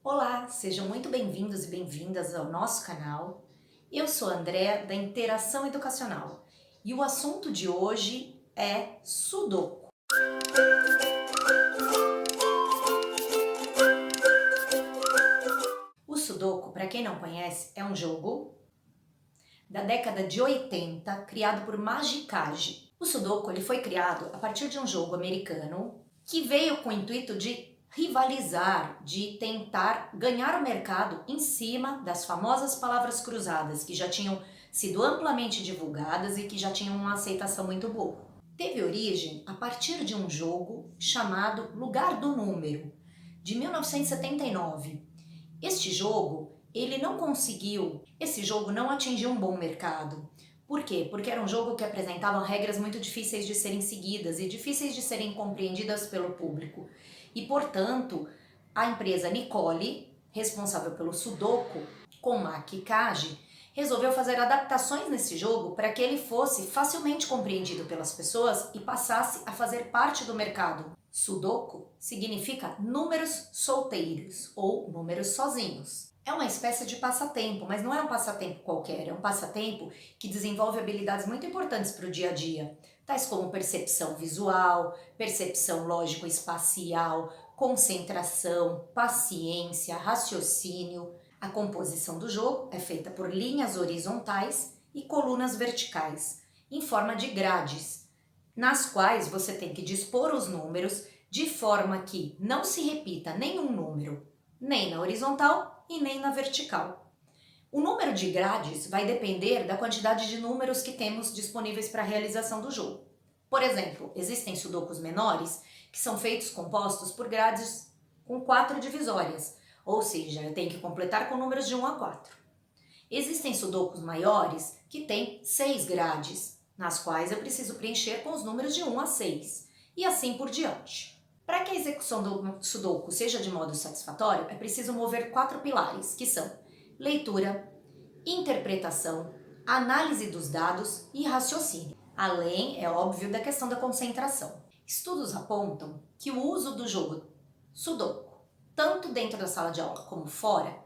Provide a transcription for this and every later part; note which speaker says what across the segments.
Speaker 1: Olá, sejam muito bem-vindos e bem-vindas ao nosso canal. Eu sou a Andréa, da Interação Educacional, e o assunto de hoje é Sudoku. O Sudoku, para quem não conhece, é um jogo da década de 80, criado por Majikaji. O Sudoku ele foi criado a partir de um jogo americano que veio com o intuito de rivalizar, de tentar ganhar o mercado em cima das famosas palavras cruzadas que já tinham sido amplamente divulgadas e que já tinham uma aceitação muito boa. Teve origem a partir de um jogo chamado Lugar do Número, de 1979. Este jogo, esse jogo não atingiu um bom mercado. Por quê? Porque era um jogo que apresentava regras muito difíceis de serem seguidas e difíceis de serem compreendidas pelo público. E, portanto, a empresa Nicole, responsável pelo Sudoku, com Maki Kaji, resolveu fazer adaptações nesse jogo para que ele fosse facilmente compreendido pelas pessoas e passasse a fazer parte do mercado. Sudoku significa números solteiros ou números sozinhos. É uma espécie de passatempo, mas não é um passatempo qualquer, é um passatempo que desenvolve habilidades muito importantes para o dia a dia, tais como percepção visual, percepção lógico-espacial, concentração, paciência, raciocínio. A composição do jogo é feita por linhas horizontais e colunas verticais, em forma de grades, nas quais você tem que dispor os números de forma que não se repita nenhum número, nem na horizontal e nem na vertical. O número de grades vai depender da quantidade de números que temos disponíveis para a realização do jogo. Por exemplo, existem sudokus menores que são feitos compostos por grades com 4 divisórias, ou seja, eu tenho que completar com números de 1 a 4. Existem sudokus maiores que têm 6 grades, nas quais eu preciso preencher com os números de 1 a 6, e assim por diante. Para que a execução do sudoku seja de modo satisfatório, é preciso mover 4 pilares, que são leitura, interpretação, análise dos dados e raciocínio. Além, é óbvio, da questão da concentração. Estudos apontam que o uso do jogo Sudoku, tanto dentro da sala de aula como fora,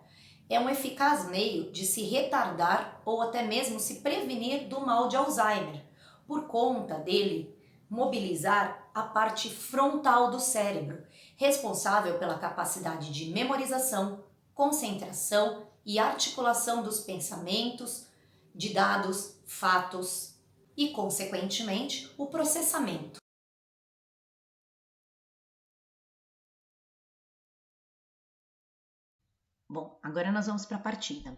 Speaker 1: é um eficaz meio de se retardar ou até mesmo se prevenir do mal de Alzheimer, por conta dele mobilizar a parte frontal do cérebro, responsável pela capacidade de memorização, concentração e articulação dos pensamentos, de dados, fatos e, consequentemente, o processamento. Bom, agora nós vamos para a partida.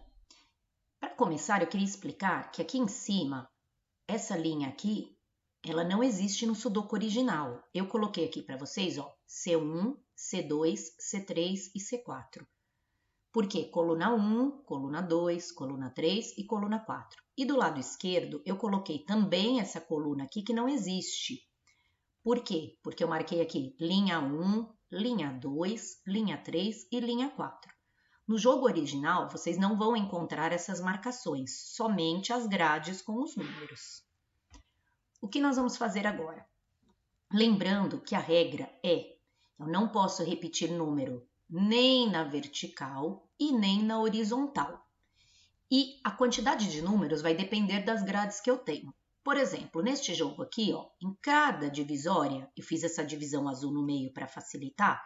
Speaker 1: Para começar, eu queria explicar que aqui em cima, essa linha aqui, ela não existe no Sudoku original. Eu coloquei aqui para vocês, ó, C1, C2, C3 e C4. Por quê? Coluna 1, coluna 2, coluna 3 e coluna 4. E do lado esquerdo, eu coloquei também essa coluna aqui que não existe. Por quê? Porque eu marquei aqui linha 1, linha 2, linha 3 e linha 4. No jogo original, vocês não vão encontrar essas marcações, somente as grades com os números. O que nós vamos fazer agora? Lembrando que a regra é, eu não posso repetir número nem na vertical e nem na horizontal. E a quantidade de números vai depender das grades que eu tenho. Por exemplo, neste jogo aqui, ó, em cada divisória, eu fiz essa divisão azul no meio para facilitar,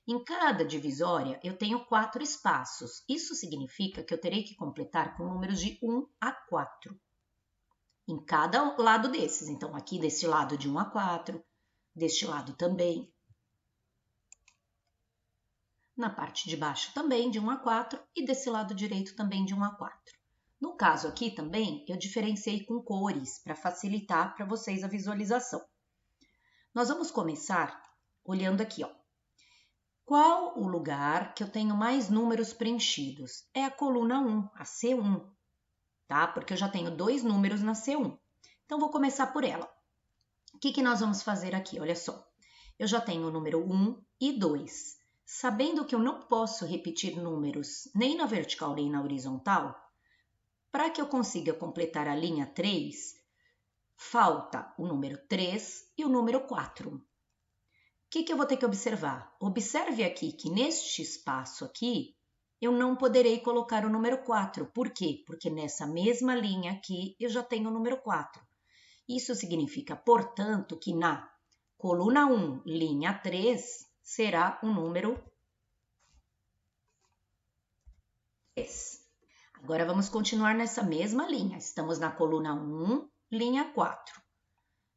Speaker 1: em cada divisória eu tenho 4 espaços. Isso significa que eu terei que completar com números de 1 a 4. Em cada lado desses. Então, aqui desse lado de 1 a 4, deste lado também. Na parte de baixo também de 1 a 4 e desse lado direito também de 1 a 4. No caso aqui também, eu diferenciei com cores para facilitar para vocês a visualização. Nós vamos começar olhando aqui, ó. Qual o lugar que eu tenho mais números preenchidos? É a coluna 1, a C1, tá? Porque eu já tenho 2 números na C1. Então, vou começar por ela. O que nós vamos fazer aqui? Olha só. Eu já tenho o número 1 e 2. Sabendo que eu não posso repetir números nem na vertical nem na horizontal, para que eu consiga completar a linha 3, falta o número 3 e o número 4. O
Speaker 2: que eu vou ter que observar? Observe aqui que neste espaço aqui, eu não poderei colocar o número 4. Por quê? Porque nessa mesma linha aqui, eu já tenho o número 4. Isso significa, portanto, que na coluna 1, linha 3, será o número 3. Agora, vamos continuar nessa mesma linha. Estamos na coluna 1, linha 4.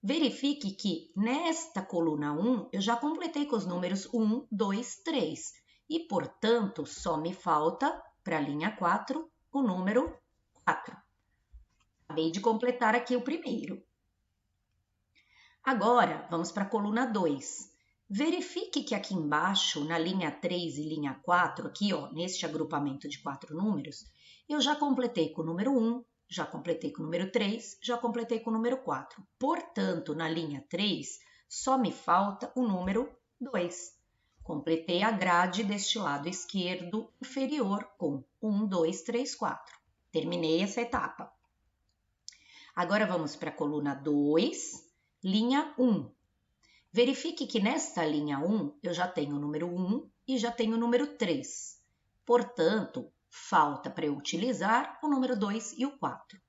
Speaker 2: Verifique que nesta coluna 1, eu já completei com os números 1, 2, 3. E, portanto, só me falta, para a linha 4, o número 4. Acabei de completar aqui o primeiro. Agora, vamos para a coluna 2. Verifique que aqui embaixo, na linha 3 e linha 4, aqui, ó, neste agrupamento de 4 números, eu já completei com o número 1, já completei com o número 3, já completei com o número 4. Portanto, na linha 3, só me falta o número 2. Completei a grade deste lado esquerdo inferior com 1, 2, 3, 4. Terminei essa etapa. Agora vamos para a coluna 2, linha 1. Verifique que nesta linha 1 eu já tenho o número 1 e já tenho o número 3. Portanto, falta para eu utilizar o número 2 e o 4.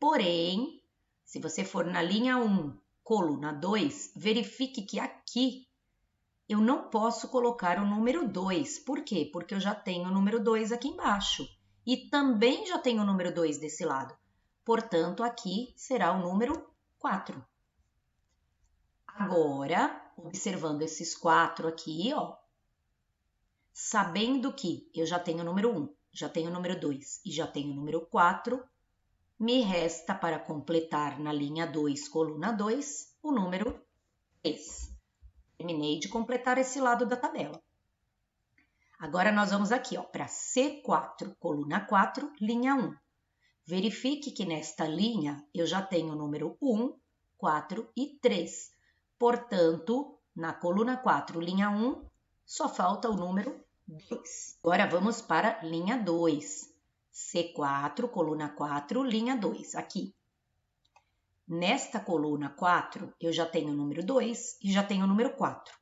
Speaker 2: Porém, se você for na linha 1, coluna 2, verifique que aqui eu não posso colocar o número 2. Por quê? Porque eu já tenho o número 2 aqui embaixo. E também já tenho o número 2 desse lado. Portanto, aqui será o número 4. Agora, observando esses 4 aqui, ó, sabendo que eu já tenho o número 1, já tenho o número 2 e já tenho o número 4, me resta para completar na linha 2, coluna 2, o número 3. Terminei de completar esse lado da tabela. Agora nós vamos aqui, ó, para C4, coluna 4, linha 1. Verifique que nesta linha eu já tenho o número 1, 4 e 3. Portanto, na coluna 4, linha 1, só falta o número 2. Agora vamos para linha 2. C4, coluna 4, linha 2, aqui. Nesta coluna 4, eu já tenho o número 2 e já tenho o número 4.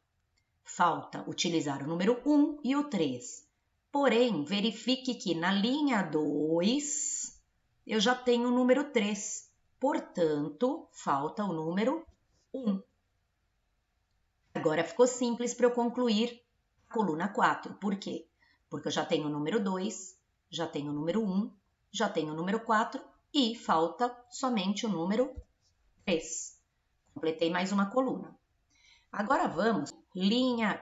Speaker 2: Falta utilizar o número 1 e o 3. Porém, verifique que na linha 2, eu já tenho o número 3. Portanto, falta o número 1. Agora ficou simples para eu concluir a coluna 4. Por quê? Porque eu já tenho o número 2, já tenho o número 1, já tenho o número 4 e falta somente o número 3. Completei mais uma coluna. Agora vamos, linha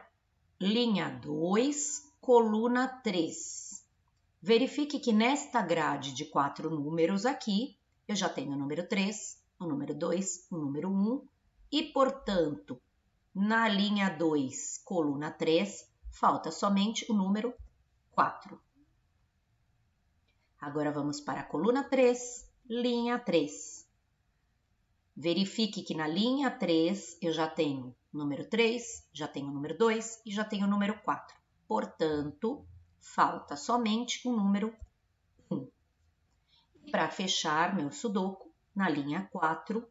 Speaker 2: 2, coluna 3. Verifique que nesta grade de 4 números aqui, eu já tenho o número 3, o número 2, o número 1 e, portanto, na linha 2, coluna 3, falta somente o número 4. Agora vamos para a coluna 3, linha 3. Verifique que na linha 3 eu já tenho o número 3, já tenho o número 2 e já tenho o número 4. Portanto, falta somente o número 1. E para fechar meu sudoku, na linha 4,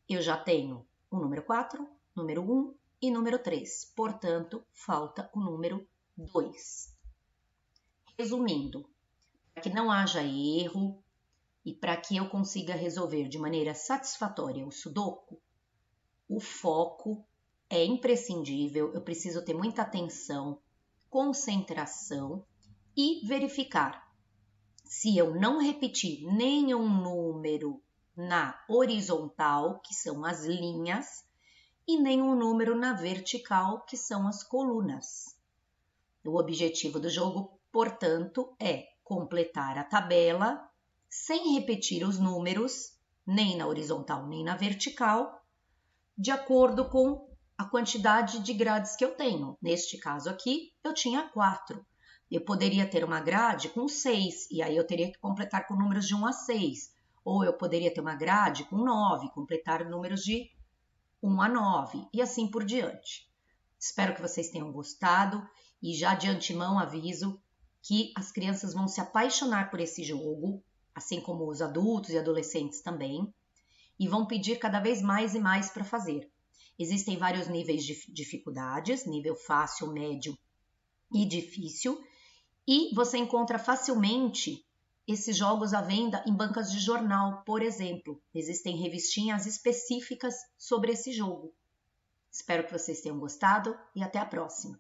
Speaker 2: eu já tenho o número 4, número 1 e número 3. Portanto, falta o número 2. Resumindo, para que não haja erro e para que eu consiga resolver de maneira satisfatória o sudoku, o foco é imprescindível, eu preciso ter muita atenção, concentração e verificar se eu não repetir nenhum número na horizontal, que são as linhas, e nenhum número na vertical, que são as colunas. O objetivo do jogo, portanto, é completar a tabela sem repetir os números, nem na horizontal nem na vertical, de acordo com a quantidade de grades que eu tenho. Neste caso aqui, eu tinha 4. Eu poderia ter uma grade com 6, e aí eu teria que completar com números de 1 a 6. Ou eu poderia ter uma grade com 9, completar números de 1 a 9, e assim por diante. Espero que vocês tenham gostado, e já de antemão aviso que as crianças vão se apaixonar por esse jogo, assim como os adultos e adolescentes também, e vão pedir cada vez mais e mais para fazer. Existem vários níveis de dificuldades, nível fácil, médio e difícil, e você encontra facilmente esses jogos à venda em bancas de jornal, por exemplo. Existem revistinhas específicas sobre esse jogo. Espero que vocês tenham gostado e até a próxima!